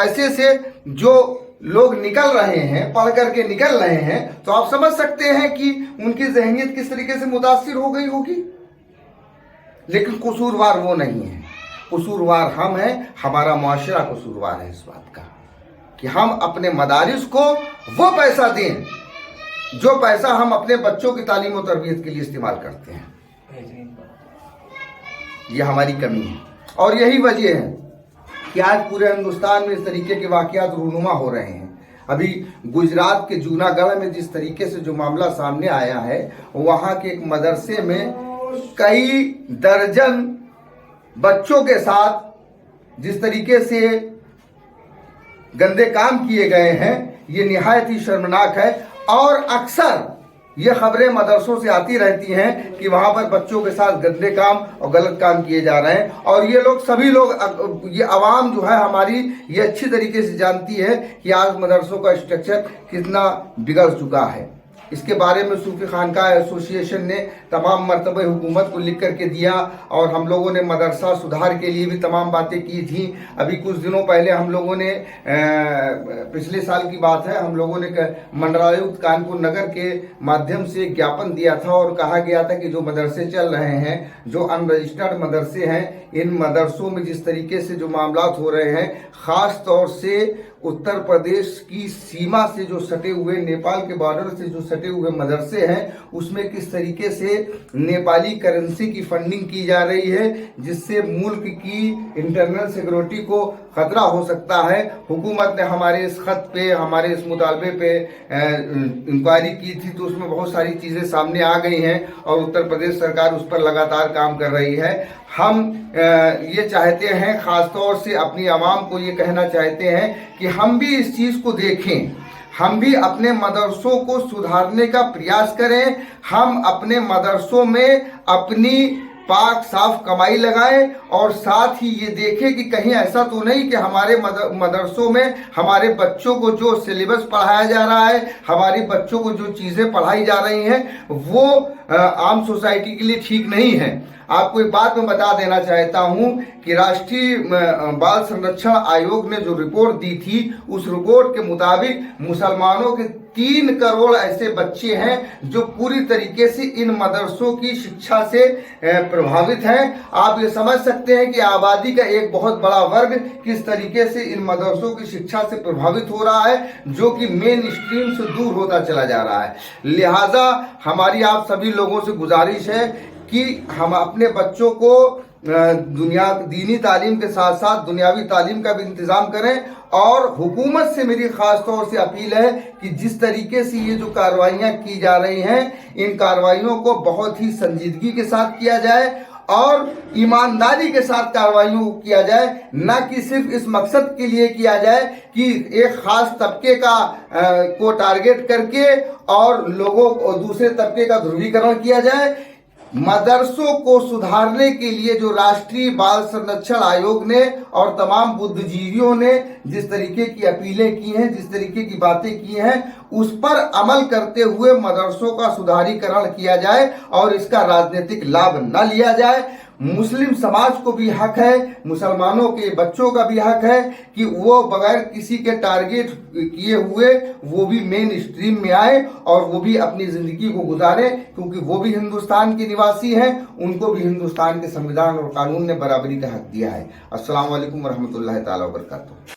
पैसे से जो लोग निकल रहे हैं, पढ़ करके निकल रहे हैं, तो आप समझ सकते हैं कि उनकी ज़हनियत किस तरीके से मुतासिर हो गई होगी। लेकिन कसूरवार वो नहीं है, कसूरवार हम हैं, हमारा मुआशरा कसूरवार है इस बात का कि हम अपने मदारिस को वो पैसा दें जो पैसा हम अपने बच्चों की तालीम और तरबियत के लिए इस्तेमाल करते हैं। ये हमारी कमी है और यही वजह है कि आज पूरे हिंदुस्तान में इस तरीके के वाक़यात रूनुमा हो रहे हैं। अभी गुजरात के जूनागढ़ में जिस तरीके से जो मामला सामने आया है, वहाँ के एक मदरसे में कई दर्जन बच्चों के साथ जिस तरीके से गंदे काम किए गए हैं, ये निहायत ही शर्मनाक है। और अक्सर ये खबरें मदरसों से आती रहती हैं कि वहाँ पर बच्चों के साथ गंदे काम और गलत काम किए जा रहे हैं। और ये लोग सभी लोग, ये आवाम जो है हमारी, ये अच्छी तरीके से जानती है कि आज मदरसों का स्ट्रक्चर कितना बिगड़ चुका है। इसके बारे में सूफी खानका एसोसिएशन ने तमाम मरतबे हुकूमत को लिख करके दिया और हम लोगों ने मदरसा सुधार के लिए भी तमाम बातें की थी। अभी कुछ दिनों पहले हम लोगों ने, पिछले साल की बात है, हम लोगों ने मंडलायुक्त कानपुर नगर के माध्यम से ज्ञापन दिया था और कहा गया था कि जो मदरसे चल रहे हैं, जो अनरजिस्टर्ड मदरसे हैं, इन मदरसों में जिस तरीके से जो मामलात हो रहे हैं, ख़ास तौर से उत्तर प्रदेश की सीमा से जो सटे हुए, नेपाल के बॉर्डर से जो सटे हुए मदरसे हैं, उसमें किस तरीके से नेपाली करेंसी की फंडिंग की जा रही है, जिससे मुल्क की इंटरनल सिक्योरिटी को खतरा हो सकता है। हुकूमत ने हमारे इस खत पे, हमारे इस मुतालबे पे इंक्वायरी की थी, तो उसमें बहुत सारी चीज़ें सामने आ गई हैं और उत्तर प्रदेश सरकार उस पर लगातार काम कर रही है। हम ये चाहते हैं, ख़ास तौर से अपनी आवाम को ये कहना चाहते हैं कि हम भी इस चीज़ को देखें, हम भी अपने मदरसों को सुधारने का प्रयास करें। हम अपने मदरसों में अपनी पाक साफ कमाई लगाएं और साथ ही ये देखें कि कहीं ऐसा तो नहीं कि हमारे मदरसों में हमारे बच्चों को जो सिलेबस पढ़ाया जा रहा है, हमारे बच्चों को जो चीज़ें पढ़ाई जा रही हैं, वो आम सोसाइटी के लिए ठीक नहीं है। आपको एक बात मैं बता देना चाहता हूं कि राष्ट्रीय बाल संरक्षण आयोग ने जो रिपोर्ट दी थी, उस रिपोर्ट के मुताबिक मुसलमानों के 3 करोड़ ऐसे बच्चे हैं जो पूरी तरीके से इन मदरसों की शिक्षा से प्रभावित हैं। आप ये समझ सकते हैं कि आबादी का एक बहुत बड़ा वर्ग किस तरीके से इन मदरसों की शिक्षा से प्रभावित हो रहा है, जो कि मेन स्ट्रीम से दूर होता चला जा रहा है। लिहाजा हमारी आप सभी लोगों से गुजारिश है कि हम अपने बच्चों को दीनी तालीम के साथ साथ दुनियावी तालीम का भी इंतज़ाम करें। और हुकूमत से मेरी ख़ास तौर से अपील है कि जिस तरीके से ये जो कार्रवाइयाँ की जा रही हैं, इन कार्रवाइयों को बहुत ही संजीदगी के साथ किया जाए और ईमानदारी के साथ कार्रवाइयों को किया जाए, न कि सिर्फ इस मकसद के लिए किया जाए कि एक ख़ास तबके का को टारगेट करके और लोगों को दूसरे तबके का ध्रुवीकरण किया जाए। मदरसों को सुधारने के लिए जो राष्ट्रीय बाल संरक्षण आयोग ने और तमाम बुद्धिजीवियों ने जिस तरीके की अपीलें की हैं, जिस तरीके की बातें की हैं, उस पर अमल करते हुए मदरसों का सुधारीकरण किया जाए और इसका राजनीतिक लाभ न लिया जाए। मुस्लिम समाज को भी हक है, मुसलमानों के बच्चों का भी हक है कि वो बगैर किसी के टारगेट किए हुए वो भी मेन स्ट्रीम में आए और वो भी अपनी ज़िंदगी को गुजारें, क्योंकि वो भी हिंदुस्तान के निवासी हैं, उनको भी हिंदुस्तान के संविधान और कानून ने बराबरी का हक दिया है। अस्सलाम वालेकुम वरहमतुल्लाहि ताला वबरकातुहू।